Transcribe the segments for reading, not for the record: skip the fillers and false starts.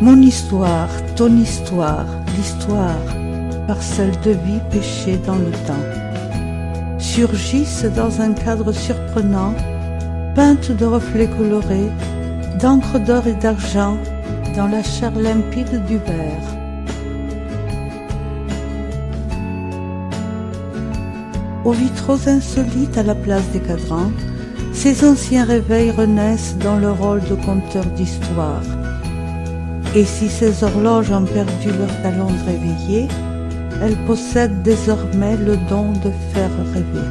Mon histoire, ton histoire, l'histoire, parcelle de vie pêchée dans le temps, surgissent dans un cadre surprenant, peinte de reflets colorés, d'encre d'or et d'argent, dans la chair limpide du verre. Aux vitraux insolites à la place des cadrans, ces anciens réveils renaissent dans le rôle de conteurs d'histoire. Et si ces horloges ont perdu leur talon de réveiller, elles possèdent désormais le don de faire rêver.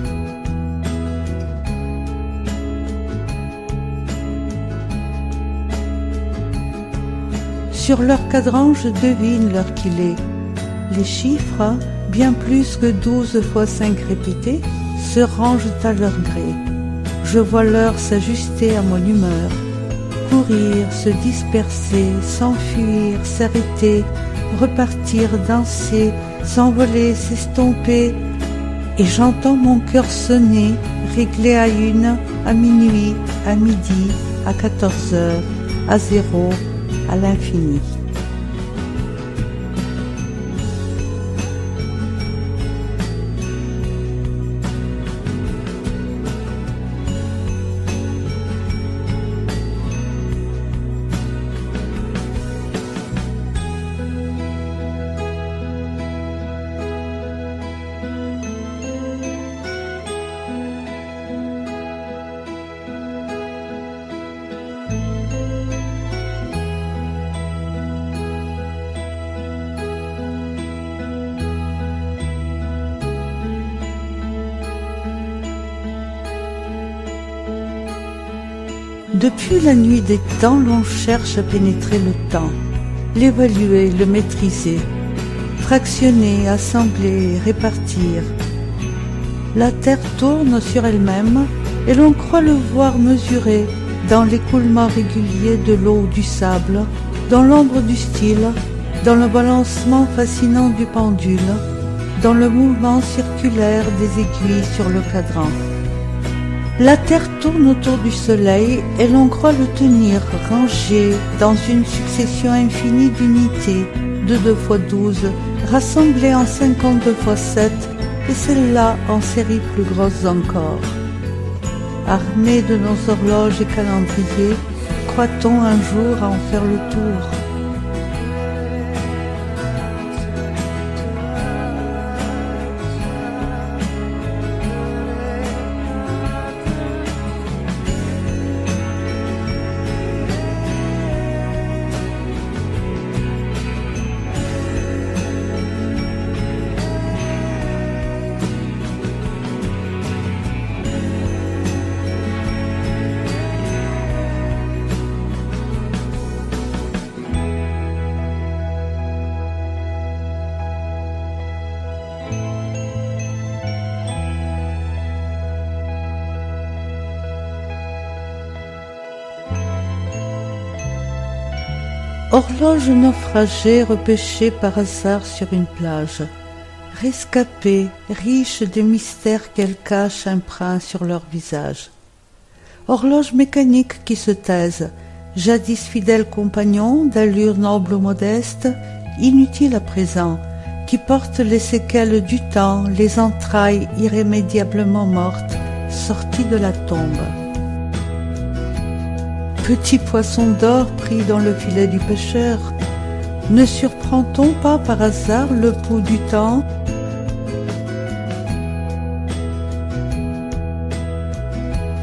Sur leur cadran, je devine l'heure qu'il est. Les chiffres, bien plus que 12 fois 5 répétés, se rangent à leur gré. Je vois l'heure s'ajuster à mon humeur, courir, se disperser, s'enfuir, s'arrêter, repartir, danser, s'envoler, s'estomper. Et j'entends mon cœur sonner, réglé à 1, à minuit, à midi, à 14 heures, à 0, à l'infini. Depuis la nuit des temps, l'on cherche à pénétrer le temps, l'évaluer, le maîtriser, fractionner, assembler, répartir. La Terre tourne sur elle-même et l'on croit le voir mesurer dans l'écoulement régulier de l'eau ou du sable, dans l'ombre du style, dans le balancement fascinant du pendule, dans le mouvement circulaire des aiguilles sur le cadran. La Terre tourne autour du Soleil et l'on croit le tenir rangé dans une succession infinie d'unités de 2 fois 12, rassemblées en 52 fois 7, et celles-là en séries plus grosses encore. Armés de nos horloges et calendriers, croit-on un jour en faire le tour ? Horloge naufragée repêchée par hasard sur une plage, rescapée, riche des mystères qu'elle cache imprints sur leur visage. Horloge mécanique qui se taise, jadis fidèle compagnon d'allure noble ou modeste, inutile à présent, qui porte les séquelles du temps, les entrailles irrémédiablement mortes, sorties de la tombe. Petit poisson d'or pris dans le filet du pêcheur, ne surprend-on pas par hasard le pouls du temps ?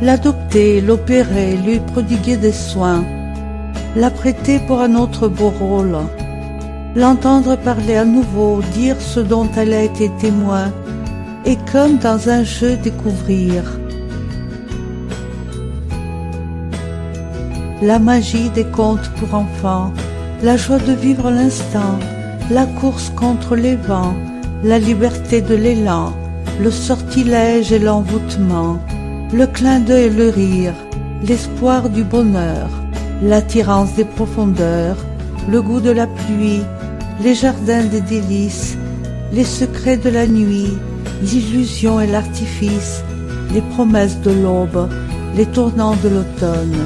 L'adopter, l'opérer, lui prodiguer des soins, l'apprêter pour un autre beau rôle, l'entendre parler à nouveau, dire ce dont elle a été témoin, et comme dans un jeu découvrir la magie des contes pour enfants, la joie de vivre l'instant, la course contre les vents, la liberté de l'élan, le sortilège et l'envoûtement, le clin d'œil et le rire, l'espoir du bonheur, l'attirance des profondeurs, le goût de la pluie, les jardins des délices, les secrets de la nuit, l'illusion et l'artifice, les promesses de l'aube, les tournants de l'automne,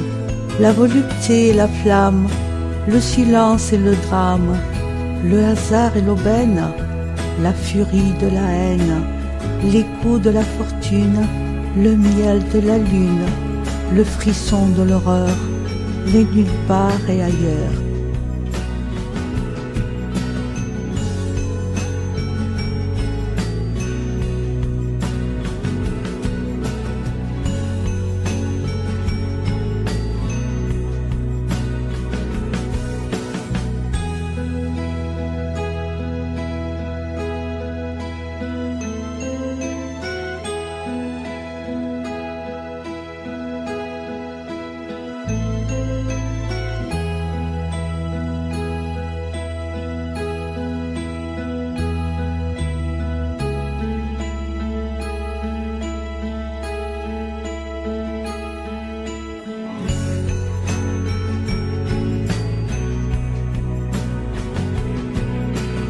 la volupté et la flamme, le silence et le drame, le hasard et l'aubaine, la furie de la haine, l'écho de la fortune, le miel de la lune, le frisson de l'horreur, les nulle part et ailleurs.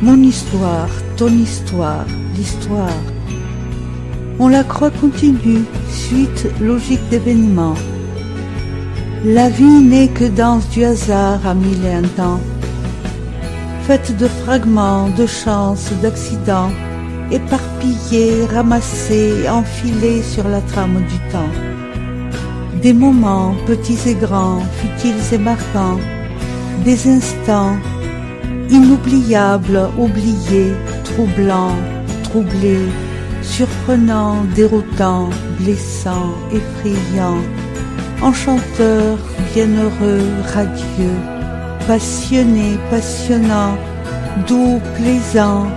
Mon histoire, ton histoire, l'histoire. On la croit continue, suite logique d'événements. La vie n'est que danse du hasard à mille et un temps, faite de fragments, de chances, d'accidents, éparpillés, ramassés, enfilés sur la trame du temps. Des moments, petits et grands, futiles et marquants, des instants, inoubliables, oubliés, troublants, troublés, surprenants, déroutants, blessants, effrayants, enchanteurs, bienheureux, radieux, passionnés, passionnants, doux, plaisants,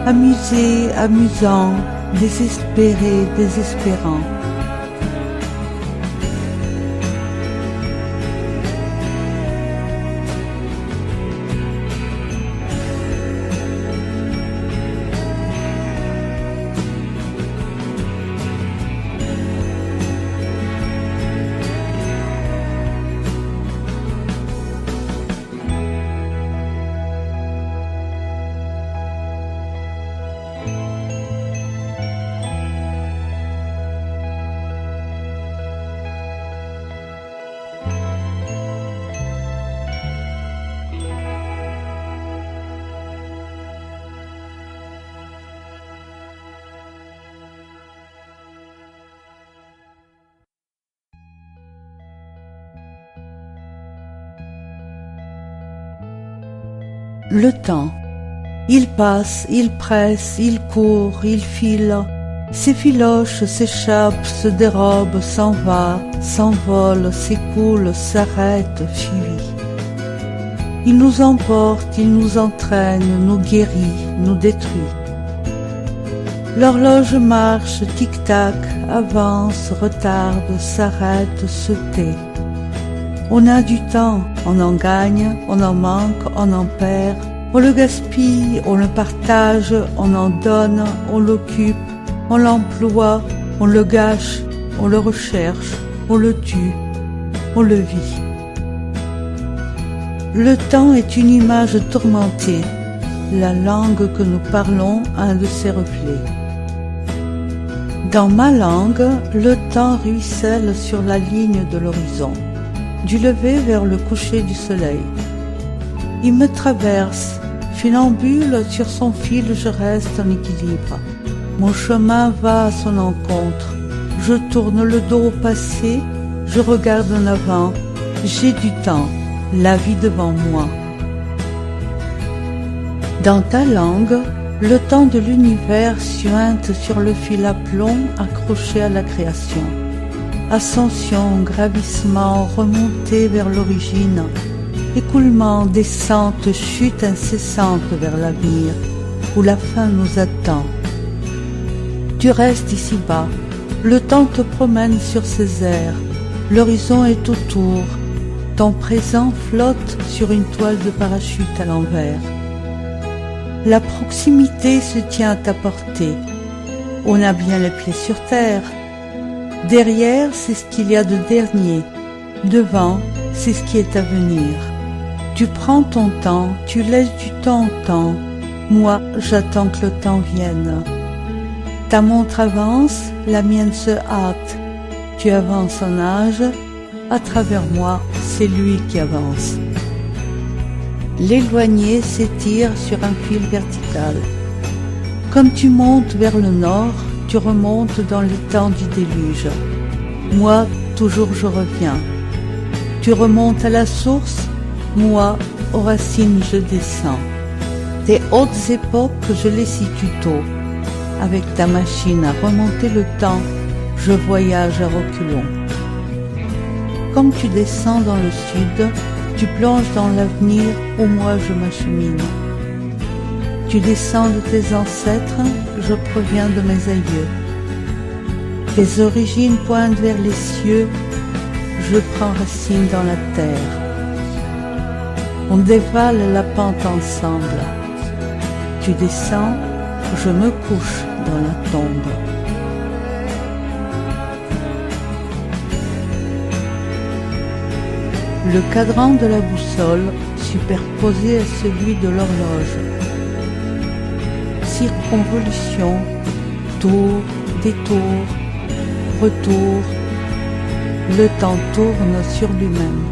amusés, amusants, désespérés, désespérants. Le temps. Il passe, il presse, il court, il file, s'effiloche, s'échappe, se dérobe, s'en va, s'envole, s'écoule, s'arrête, fuit. Il nous emporte, il nous entraîne, nous guérit, nous détruit. L'horloge marche, tic-tac, avance, retarde, s'arrête, se tait. On a du temps, on en gagne, on en manque, on en perd, on le gaspille, on le partage, on en donne, on l'occupe, on l'emploie, on le gâche, on le recherche, on le tue, on le vit. Le temps est une image tourmentée, la langue que nous parlons a un de ses reflets. Dans ma langue, le temps ruisselle sur la ligne de l'horizon, du lever vers le coucher du soleil. Il me traverse, funambule, sur son fil je reste en équilibre. Mon chemin va à son encontre, je tourne le dos au passé, je regarde en avant, j'ai du temps, la vie devant moi. Dans ta langue, le temps de l'univers suinte sur le fil à plomb accroché à la création. Ascension, gravissement, remontée vers l'origine, écoulement, descente, chute incessante vers l'avenir, où la fin nous attend. Tu restes ici-bas, le temps te promène sur ses airs, l'horizon est autour, ton présent flotte sur une toile de parachute à l'envers. La proximité se tient à ta portée, on a bien les pieds sur terre. Derrière, c'est ce qu'il y a de dernier. Devant, c'est ce qui est à venir. Tu prends ton temps, tu laisses du temps au temps. Moi, j'attends que le temps vienne. Ta montre avance, la mienne se hâte. Tu avances en âge, à travers moi, c'est lui qui avance. L'éloigné s'étire sur un fil vertical. Comme tu montes vers le nord, tu remontes dans les temps du déluge. Moi, toujours je reviens. Tu remontes à la source, moi, aux racines je descends. Tes hautes époques, je les situe tôt. Avec ta machine à remonter le temps, je voyage à reculons. Comme tu descends dans le sud, tu plonges dans l'avenir où moi je m'achemine. Tu descends de tes ancêtres, je proviens de mes aïeux. Tes origines pointent vers les cieux, je prends racine dans la terre. On dévale la pente ensemble. Tu descends, je me couche dans la tombe. Le cadran de la boussole superposé à celui de l'horloge. Circonvolution, tour, détour, retour, le temps tourne sur lui-même.